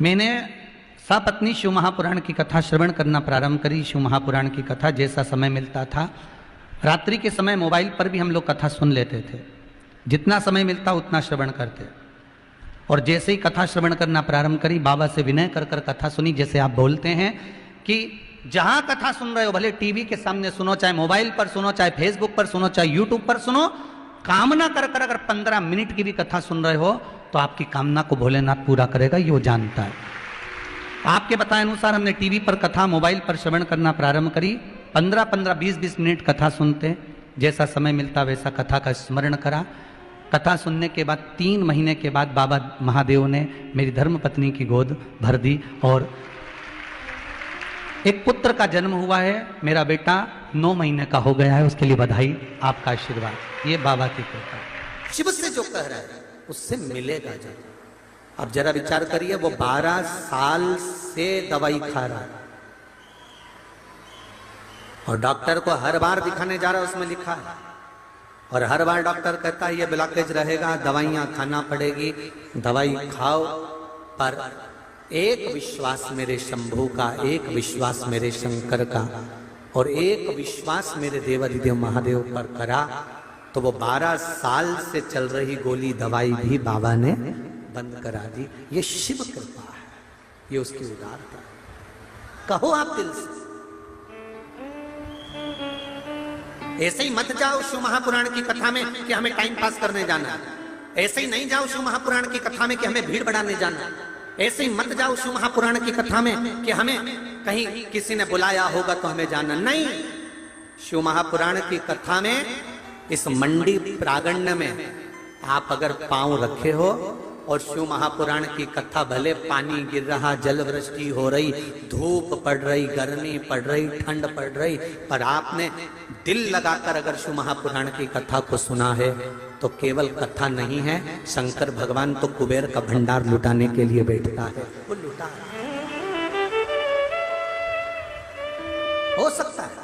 मैंने सपत्नी शिव महापुराण की कथा श्रवण करना प्रारंभ करी। शिव महापुराण की कथा जैसा समय मिलता था, रात्रि के समय मोबाइल पर भी हम लोग कथा सुन लेते थे। जितना समय मिलता उतना श्रवण करते। और जैसे ही कथा श्रवण करना प्रारंभ करी, बाबा से विनय कर कर कथा सुनी। जैसे आप बोलते हैं कि जहां कथा सुन रहे हो, भले टीवी के सामने सुनो, चाहे मोबाइल पर सुनो, चाहे फेसबुक पर सुनो, चाहे यूट्यूब पर सुनो, कामना कर कर अगर 15 मिनट की भी कथा सुन रहे हो तो आपकी कामना को भोलेनाथ पूरा करेगा, ये वो जानता है। आपके बताए अनुसार हमने टीवी पर कथा, मोबाइल पर श्रवण करना प्रारंभ करी। 15-15, 20-20 मिनट कथा सुनते, जैसा समय मिलता वैसा कथा का स्मरण करा। कथा सुनने के बाद 3 महीने के बाद बाबा महादेव ने मेरी धर्मपत्नी की गोद भर दी और एक पुत्र का जन्म हुआ है। मेरा बेटा 9 महीने का हो गया है, उसके लिए बधाई, आपका आशीर्वाद, ये बाबा की कृपा। शिव से जो कह रहा है उससे मिलेगा जब। अब जरा विचार करिए, वो 12 साल से दवाई खा रहा है और डॉक्टर को हर बार दिखाने जा रहा है, उसमें लिखा है, और हर बार डॉक्टर कहता है ये ब्लॉकेज रहेगा, दवाइयां खाना पड़ेगी, दवाई खाओ। पर एक विश्वास मेरे शंभू का, एक विश्वास मेरे शंकर का और एक विश्वास मेरे देवाधिदेव महादेव पर करा तो वो 12 साल से चल रही गोली दवाई भी बाबा ने बंद करा दी। ये शिव कृपा है, ये उसकी उदारता है। कहो आप दिल से, ऐसे ही मत जाओ शिव महापुराण की कथा में कि हमें टाइम पास करने जाना है। ऐसे ही नहीं जाओ शिव महापुराण की कथा में कि हमें भीड़ बढ़ाने जाना है। ऐसे ही मत जाओ शिव महापुराण की कथा में कि हमें कहीं किसी ने बुलाया होगा तो हमें जाना नहीं। शिव महापुराण की कथा में, इस मंडी प्रांगण में आप अगर पांव रखे हो और शिव महापुराण की कथा, भले पानी गिर रहा, जल वृष्टि हो रही, धूप पड़ रही, गर्मी पड़ रही, ठंड पड़ रही, पर आपने दिल लगाकर अगर शिव महापुराण की कथा को सुना है तो केवल कथा नहीं है, शंकर भगवान तो कुबेर का भंडार लुटाने के लिए बैठता है, वो लुटा हो सकता है।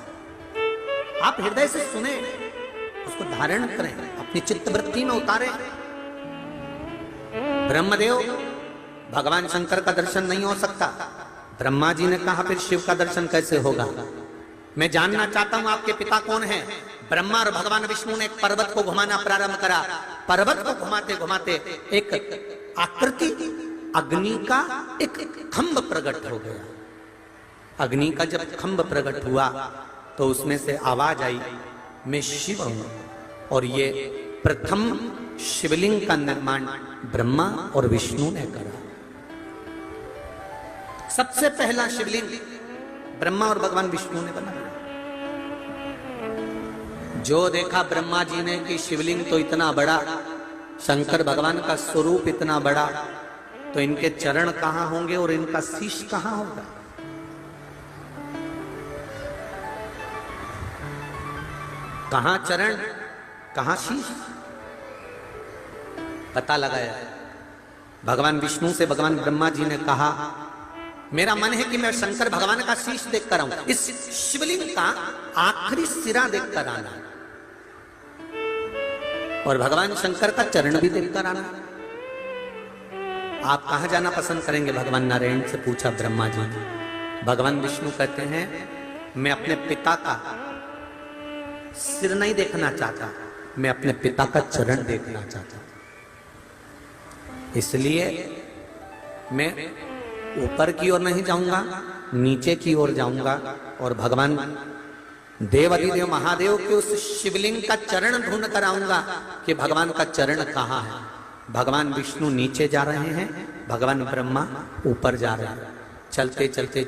आप हृदय से सुने, उसको धारण करें, अपनी चित्तवृत्ति में उतारें। ब्रह्मदेव, भगवान शंकर का दर्शन नहीं हो सकता। ब्रह्मा जी ने कहा फिर शिव का दर्शन कैसे होगा? मैं जानना चाहता हूं आपके पिता कौन है? ब्रह्मा और भगवान विष्णु ने एक पर्वत को घुमाना प्रारंभ करा। पर्वत को घुमाते घुमाते एक आकृति, अग्नि का एक खंभ प्रकट हो गया। अग्नि का जब खंभ प्रकट हुआ तो उसमें से आवाज आई, मैं शिव हूं। और ये प्रथम शिवलिंग का निर्माण ब्रह्मा और विष्णु ने करा। सबसे पहला शिवलिंग ब्रह्मा और भगवान विष्णु ने बनाया। जो देखा ब्रह्मा जी ने कि शिवलिंग तो इतना बड़ा, शंकर भगवान का स्वरूप इतना बड़ा, तो इनके चरण कहां होंगे और इनका शीश कहां होगा? कहां चरण, कहां शीश? पता लगाया। भगवान विष्णु से भगवान ब्रह्मा जी ने कहा, मेरा मन है कि मैं शंकर भगवान का शीश देखकर आऊं, इस शिवलिंग का आखिरी सिरा देखकर आना, और भगवान शंकर का चरण भी देखकर आना। आप कहां जाना पसंद करेंगे? भगवान नारायण से पूछा ब्रह्मा जी ने। भगवान विष्णु कहते हैं, मैं अपने पिता का सिर नहीं देखना चाहता, मैं अपने पिता का चरण देखना चाहता, इसलिए मैं ऊपर की ओर नहीं जाऊंगा, नीचे की ओर जाऊंगा और भगवान देवाधिदेव महादेव के उस शिवलिंग का चरण ढूंढ कर आऊंगा कि भगवान का चरण कहां है। भगवान विष्णु नीचे जा रहे हैं, भगवान ब्रह्मा ऊपर जा रहे हैं। चलते चलते